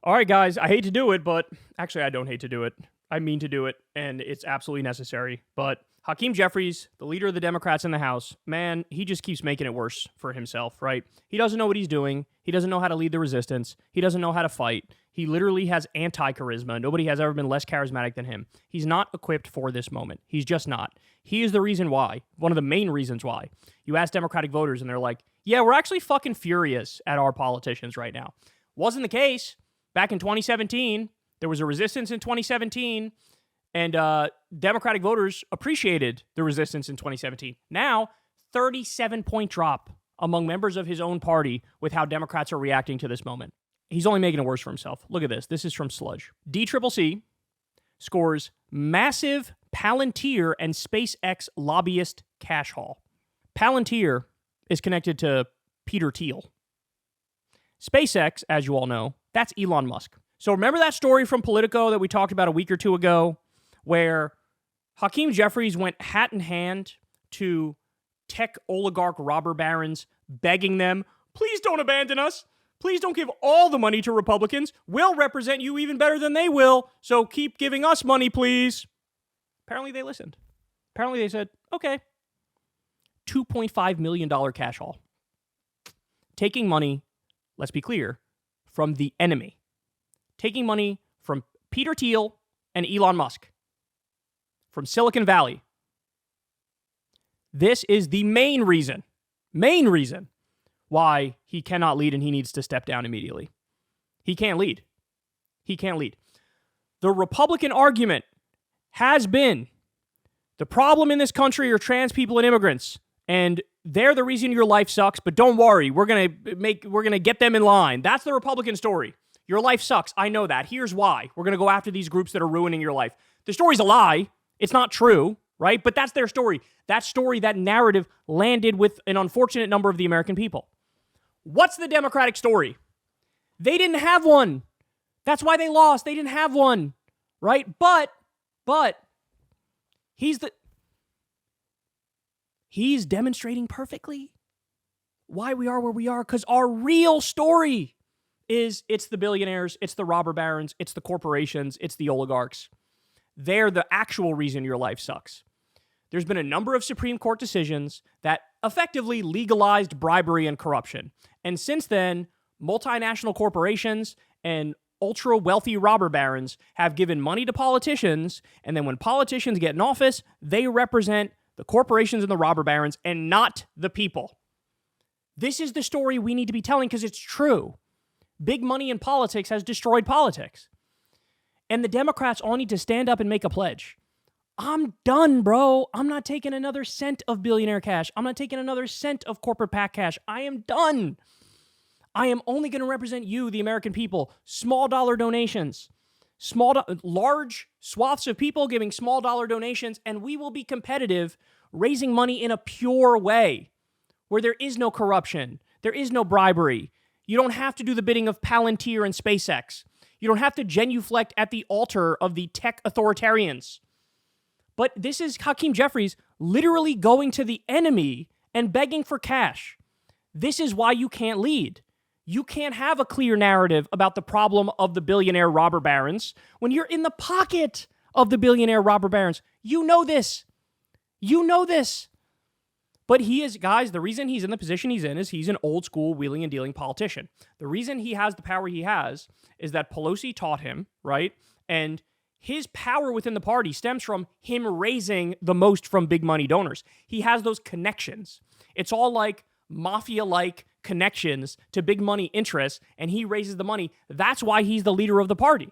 All right, guys, I hate to do it, but actually I don't hate to do it. I mean to do it, and it's absolutely necessary. But Hakeem Jeffries, the leader of the Democrats in the House, man, he just keeps making it worse for himself, right? He doesn't know what he's doing. He doesn't know how to lead the resistance. He doesn't know how to fight. He literally has anti-charisma. Nobody has ever been less charismatic than him. He's not equipped for this moment. He's just not. He is the reason why, one of the main reasons why. You ask Democratic voters, and they're like, yeah, we're actually fucking furious at our politicians right now. Wasn't the case. Back in 2017, there was a resistance in 2017, and Democratic voters appreciated the resistance in 2017. Now, 37-point drop among members of his own party with how Democrats are reacting to this moment. He's only making it worse for himself. Look at this. This is from Sludge. DCCC scores massive Palantir and SpaceX lobbyist cash haul. Palantir is connected to Peter Thiel. SpaceX, as you all know, that's Elon Musk. So remember that story from Politico that we talked about a week or two ago where Hakeem Jeffries went hat in hand to tech oligarch robber barons, begging them, please don't abandon us. Please don't give all the money to Republicans. We'll represent you even better than they will, so keep giving us money, please. Apparently they listened. Apparently they said, okay. $2.5 million cash haul. Taking money, let's be clear, from the enemy. Taking money from Peter Thiel and Elon Musk. From Silicon Valley. This is the main reason why he cannot lead and he needs to step down immediately. He can't lead. He can't lead. The Republican argument has been the problem in this country are trans people and immigrants, and they're the reason your life sucks, but don't worry, we're gonna get them in line. That's the Republican story. Your life sucks. I know that. Here's why. We're gonna go after these groups that are ruining your life. The story's a lie. It's not true, right? But that's their story. That story, that narrative landed with an unfortunate number of the American people. What's the Democratic story? They didn't have one. That's why they lost. They didn't have one, right? But he's demonstrating perfectly why we are where we are, because our real story is it's the billionaires, it's the robber barons, it's the corporations, it's the oligarchs. They're the actual reason your life sucks. There's been a number of Supreme Court decisions that effectively legalized bribery and corruption. And since then, multinational corporations and ultra-wealthy robber barons have given money to politicians, and then when politicians get in office, they represent the corporations and the robber barons and not the people. This is the story we need to be telling because it's true. Big money in politics has destroyed politics. And the Democrats all need to stand up and make a pledge. I'm done, bro. I'm not taking another cent of billionaire cash. I'm not taking another cent of corporate PAC cash. I am done. I am only going to represent you, the American people. Small dollar donations. Large swaths of people giving small dollar donations, and we will be competitive, raising money in a pure way, where there is no corruption, there is no bribery. You don't have to do the bidding of Palantir and SpaceX. You don't have to genuflect at the altar of the tech authoritarians. But this is Hakeem Jeffries literally going to the enemy and begging for cash. This is why you can't lead. You can't have a clear narrative about the problem of the billionaire robber barons when you're in the pocket of the billionaire robber barons. You know this. You know this. But he is, guys, the reason he's in the position he's in is he's an old school wheeling and dealing politician. The reason he has the power he has is that Pelosi taught him, right? And his power within the party stems from him raising the most from big money donors. He has those connections. It's all like mafia-like connections to big money interests, and he raises the money. That's why he's the leader of the party.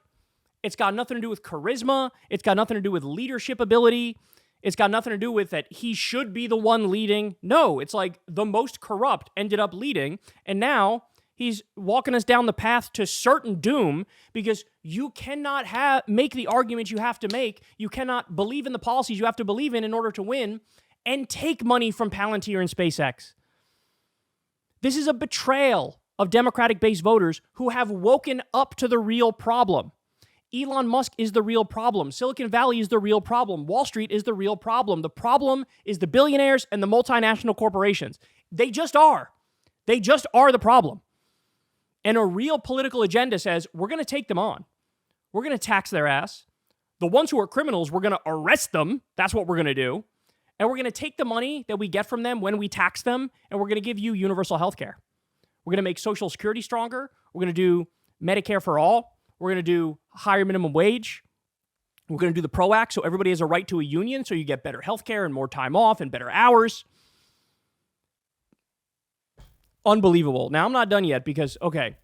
It's got nothing to do with charisma. It's got nothing to do with leadership ability. It's got nothing to do with that he should be the one leading. No, it's like the most corrupt ended up leading, and now he's walking us down the path to certain doom because you cannot make the arguments you have to make. You cannot believe in the policies you have to believe in order to win and take money from Palantir and SpaceX. This is a betrayal of Democratic-based voters who have woken up to the real problem. Elon Musk is the real problem. Silicon Valley is the real problem. Wall Street is the real problem. The problem is the billionaires and the multinational corporations. They just are. They just are the problem. And a real political agenda says, we're going to take them on. We're going to tax their ass. The ones who are criminals, we're going to arrest them. That's what we're going to do. And we're going to take the money that we get from them when we tax them, and we're going to give you universal health care. We're going to make Social Security stronger. We're going to do Medicare for all. We're going to do higher minimum wage. We're going to do the PRO Act so everybody has a right to a union, so you get better health care and more time off and better hours. Unbelievable. Now, I'm not done yet because, okay,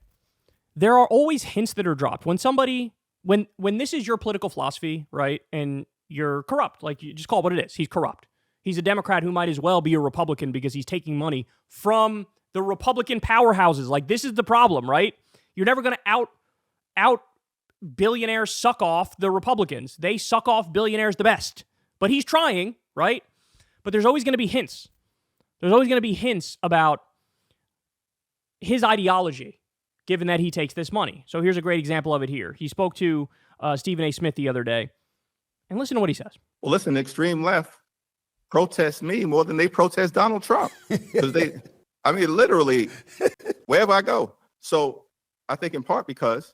there are always hints that are dropped. When somebody, when this is your political philosophy, right, and you're corrupt, like you just call it what it is. He's corrupt. He's a Democrat who might as well be a Republican because he's taking money from the Republican powerhouses. Like, this is the problem, right? You're never going to out billionaires suck off the Republicans. They suck off billionaires the best. But he's trying, right? But there's always going to be hints. There's always going to be hints about his ideology, given that he takes this money. So here's a great example of it here. He spoke to Stephen A. Smith the other day. And listen to what he says. Well, listen, the extreme left protest me more than they protest Donald Trump. Because literally, wherever I go. So I think in part because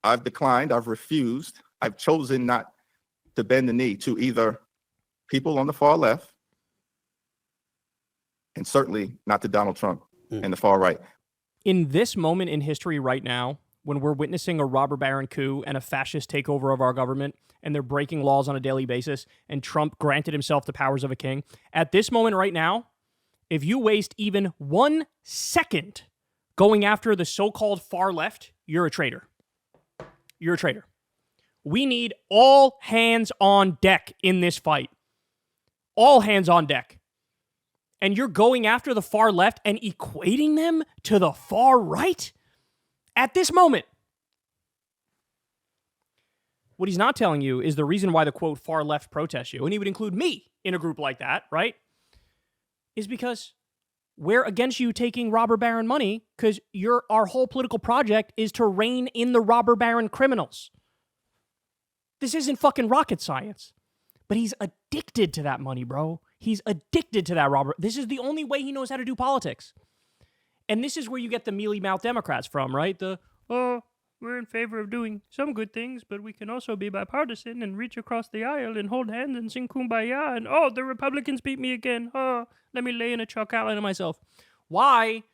I've declined, I've refused, I've chosen not to bend the knee to either people on the far left and certainly not to Donald Trump and the far right. In this moment in history right now, when we're witnessing a robber baron coup and a fascist takeover of our government, and they're breaking laws on a daily basis, and Trump granted himself the powers of a king, at this moment right now, if you waste even 1 second going after the so-called far left, you're a traitor. You're a traitor. We need all hands on deck in this fight. All hands on deck. And you're going after the far left and equating them to the far right at this moment. What he's not telling you is the reason why the, quote, far left protests you, and he would include me in a group like that, right? Is because we're against you taking robber baron money because our whole political project is to rein in the robber baron criminals. This isn't fucking rocket science. But he's addicted to that money, bro. He's addicted to that robber. This is the only way he knows how to do politics. And this is where you get the mealy-mouthed Democrats from, right? We're in favor of doing some good things, but we can also be bipartisan and reach across the aisle and hold hands and sing Kumbaya. And, the Republicans beat me again. Let me lay in a chalk outline of myself. Why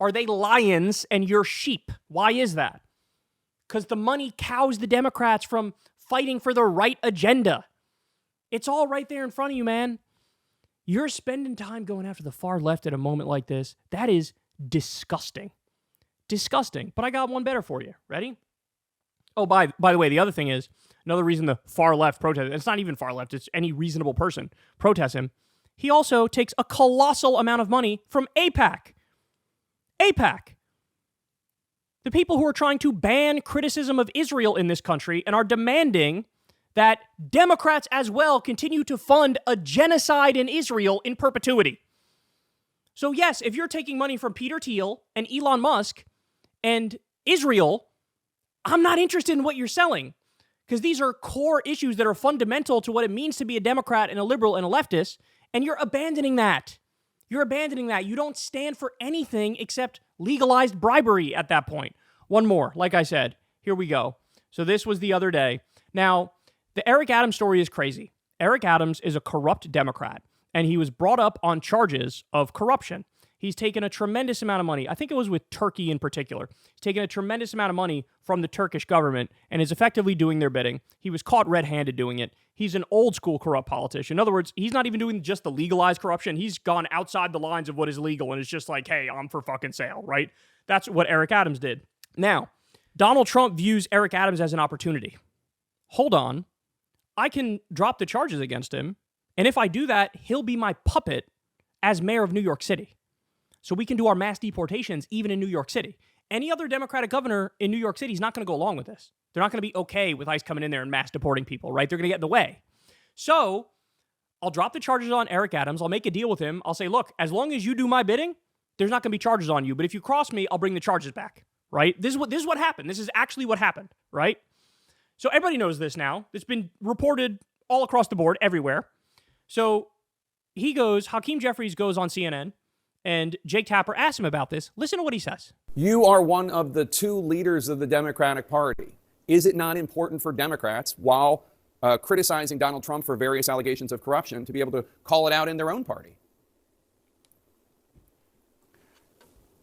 are they lions and you're sheep? Why is that? Because the money cows the Democrats from fighting for the right agenda. It's all right there in front of you, man. You're spending time going after the far left at a moment like this. That is disgusting. Disgusting. But I got one better for you. Ready? Oh, by the way, the other thing is, another reason the far left protest, it's not even far left, it's any reasonable person protests him. He also takes a colossal amount of money from AIPAC. AIPAC. The people who are trying to ban criticism of Israel in this country and are demanding that Democrats as well continue to fund a genocide in Israel in perpetuity. So yes, if you're taking money from Peter Thiel and Elon Musk and Israel, I'm not interested in what you're selling because these are core issues that are fundamental to what it means to be a Democrat and a liberal and a leftist, and you're abandoning that. You're abandoning that. You don't stand for anything except legalized bribery at that point. One more, like I said, here we go. So this was the other day. Now, the Eric Adams story is crazy. Eric Adams is a corrupt Democrat, and he was brought up on charges of corruption. He's taken a tremendous amount of money. I think it was with Turkey in particular. He's taken a tremendous amount of money from the Turkish government and is effectively doing their bidding. He was caught red-handed doing it. He's an old-school corrupt politician. In other words, he's not even doing just the legalized corruption. He's gone outside the lines of what is legal and is just like, hey, I'm for fucking sale, right? That's what Eric Adams did. Now, Donald Trump views Eric Adams as an opportunity. Hold on. I can drop the charges against him, and if I do that, he'll be my puppet as mayor of New York City. So we can do our mass deportations even in New York City. Any other Democratic governor in New York City is not going to go along with this. They're not going to be okay with ICE coming in there and mass deporting people, right? They're going to get in the way. So I'll drop the charges on Eric Adams. I'll make a deal with him. I'll say, look, as long as you do my bidding, there's not going to be charges on you. But if you cross me, I'll bring the charges back, right? This is what happened. This is actually what happened, right? So everybody knows this now. It's been reported all across the board, everywhere. So Hakeem Jeffries goes on CNN And Jake Tapper asked him about this. Listen to what he says. You are one of the two leaders of the Democratic Party. Is it not important for Democrats, while criticizing Donald Trump for various allegations of corruption, to be able to call it out in their own party?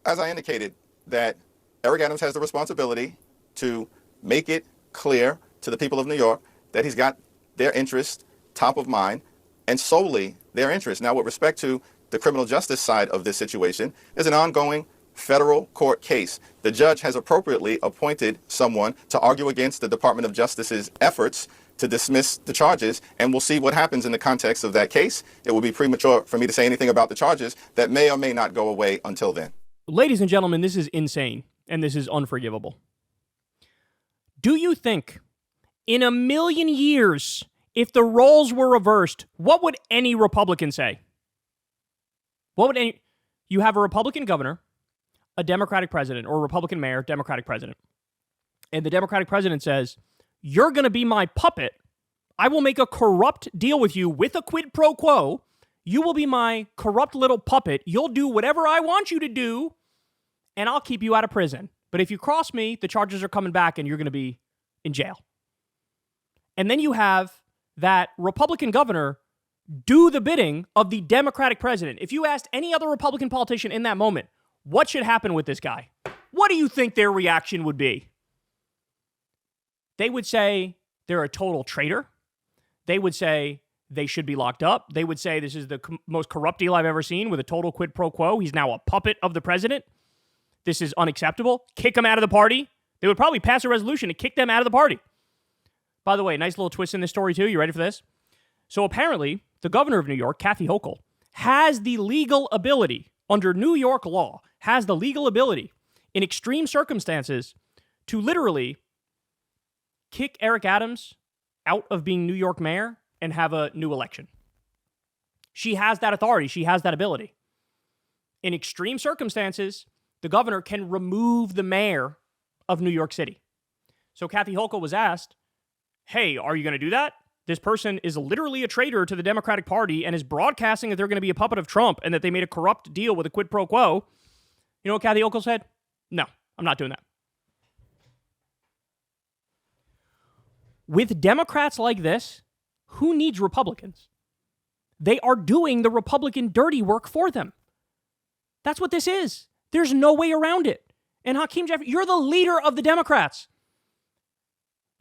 As I indicated, that Eric Adams has the responsibility to make it clear to the people of New York that he's got their interest top of mind, and solely their interest. Now, with respect to the criminal justice side of this situation, there's an ongoing federal court case. The judge has appropriately appointed someone to argue against the Department of Justice's efforts to dismiss the charges, and we'll see what happens in the context of that case. It would be premature for me to say anything about the charges that may or may not go away until then. Ladies and gentlemen, this is insane, and this is unforgivable. Do you think in a million years, if the roles were reversed, what would any Republican say? You have a Republican governor, a Democratic president, or a Republican mayor, Democratic president. And the Democratic president says, you're going to be my puppet. I will make a corrupt deal with you with a quid pro quo. You will be my corrupt little puppet. You'll do whatever I want you to do, and I'll keep you out of prison. But if you cross me, the charges are coming back, and you're going to be in jail. And then you have that Republican governor do the bidding of the Democratic president. If you asked any other Republican politician in that moment, what should happen with this guy? What do you think their reaction would be? They would say they're a total traitor. They would say they should be locked up. They would say this is the most corrupt deal I've ever seen with a total quid pro quo. He's now a puppet of the president. This is unacceptable. Kick him out of the party. They would probably pass a resolution to kick them out of the party. By the way, nice little twist in this story too. You ready for this? So apparently, the governor of New York, Kathy Hochul, has the legal ability, under New York law, has the legal ability in extreme circumstances to literally kick Eric Adams out of being New York mayor and have a new election. She has that authority. She has that ability. In extreme circumstances, the governor can remove the mayor of New York City. So Kathy Hochul was asked, hey, are you going to do that? This person is literally a traitor to the Democratic Party and is broadcasting that they're going to be a puppet of Trump and that they made a corrupt deal with a quid pro quo. You know what Kathy Hochul said? No, I'm not doing that. With Democrats like this, who needs Republicans? They are doing the Republican dirty work for them. That's what this is. There's no way around it. And Hakeem Jeffries, you're the leader of the Democrats.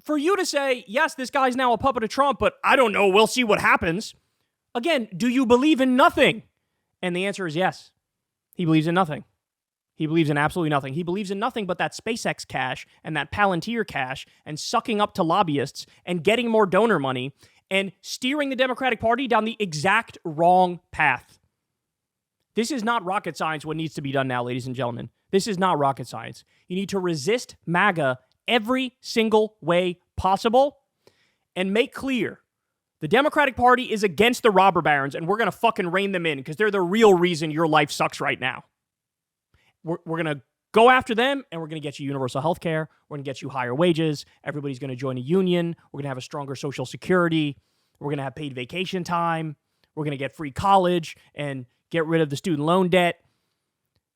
For you to say, yes, this guy's now a puppet of Trump, but I don't know, we'll see what happens. Again, do you believe in nothing? And the answer is yes. He believes in nothing. He believes in absolutely nothing. He believes in nothing but that SpaceX cash and that Palantir cash and sucking up to lobbyists and getting more donor money and steering the Democratic Party down the exact wrong path. This is not rocket science what needs to be done now, ladies and gentlemen. This is not rocket science. You need to resist MAGA every single way possible and make clear the Democratic Party is against the robber barons and we're going to fucking rein them in because they're the real reason your life sucks right now. We're going to go after them and we're going to get you universal health care. We're going to get you higher wages. Everybody's going to join a union. We're going to have a stronger Social Security. We're going to have paid vacation time. We're going to get free college and get rid of the student loan debt.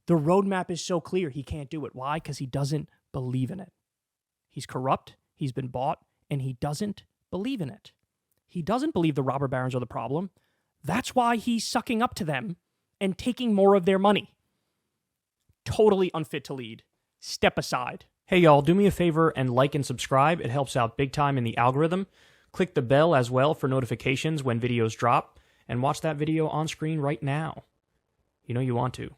The roadmap is so clear. He can't do it. Why? Because he doesn't believe in it. He's corrupt. He's been bought and he doesn't believe in it. He doesn't believe the robber barons are the problem. That's why he's sucking up to them and taking more of their money. Totally unfit to lead. Step aside. Hey, y'all, do me a favor and like and subscribe. It helps out big time in the algorithm. Click the bell as well for notifications when videos drop. And watch that video on screen right now. You know you want to.